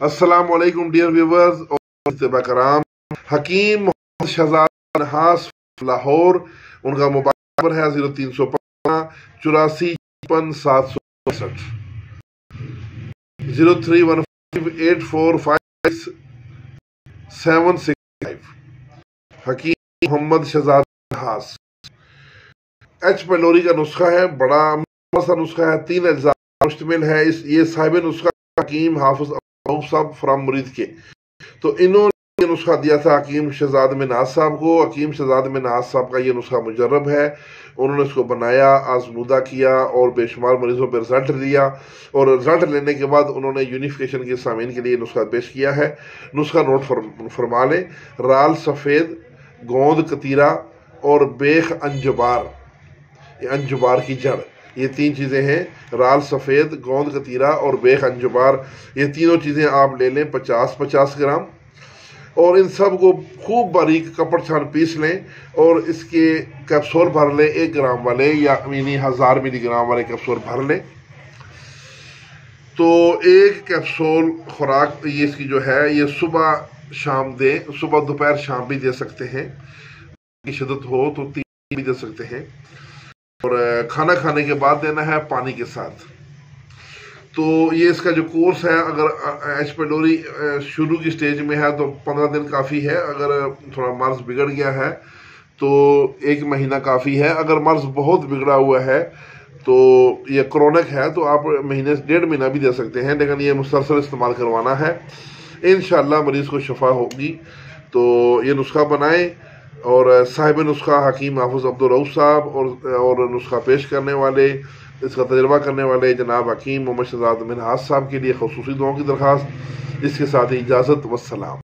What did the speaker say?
अस्सलाम वालेकुम dear viewers और इत्तिबा करम। हकीम मोहम्मद शहजाद नहास लाहौर, उनका मोबाइल नंबर है 0315 84 0315845765। हकीम मोहम्मद शहजाद नहास। एच पेलोरी का नुस्खा है, बड़ा सा नुस्खा है, 3 अज्जा मुश्तमिल है। ये साहिब नुस्खा हकीम हाफिज साहब फ्राम मुरीद के, तो इन्होंने नुस्खा दिया था हकीम शहजाद मिन्हाज साहब को। हकीम शहजाद मिन्हाज साहब का ये नुस्खा मुजर्रब है, उन्होंने इसको बनाया, आजमूदा किया और बेशुमार मरीजों पर रिजल्ट लिया। और रिजल्ट लेने के बाद उन्होंने यूनिफिकेशन के सामीन के लिए नुस्खा पेश किया है। नुस्खा नोट फरमा लें। राल सफ़ेद, गोंद कतीरा और बेख अंजुबार, अंजुबार की जड़, ये 3 चीज़ें हैं। राल सफ़ेद, गोंद कतीरा और बेख अंजुबार, ये तीनों चीज़ें आप ले लें 50-50 ग्राम, और इन सब को खूब बारीक कपड़ छान पीस लें और इसके कैप्सूल भर लें 1 ग्राम वाले, या यानी 1000 मिलीग्राम वाले कैप्सूल भर लें। तो एक कैप्सूल खुराक ये इसकी जो है ये सुबह शाम दें, सुबह दोपहर शाम भी दे सकते हैं, की शिद्दत हो तो 3 भी दे सकते हैं, और खाना खाने के बाद देना है पानी के साथ। तो ये इसका जो कोर्स है, अगर एच पेलोरी शुरू की स्टेज में है तो 15 दिन काफ़ी है। अगर थोड़ा मर्ज बिगड़ गया है तो 1 महीना काफ़ी है। अगर मर्ज बहुत बिगड़ा हुआ है तो ये क्रोनिक है तो आप महीने से 1.5 महीना भी दे सकते हैं, लेकिन ये मुसलसल इस्तेमाल करवाना है। इंशाअल्लाह मरीज़ को शफा होगी। तो ये नुस्खा बनाएं, और साहिब नुस्खा हकीम हाफिज अब्दुल रऊफ साहब और नुस्खा पेश करने वाले, इसका तजर्बा करने वाले जनाब हकीम मोहम्मद शहजाद मिन्हास साहब के लिए ख़ुसूसी दुआओं की दरख्वास्त। इसके साथ ही इजाज़त, वस्सलाम।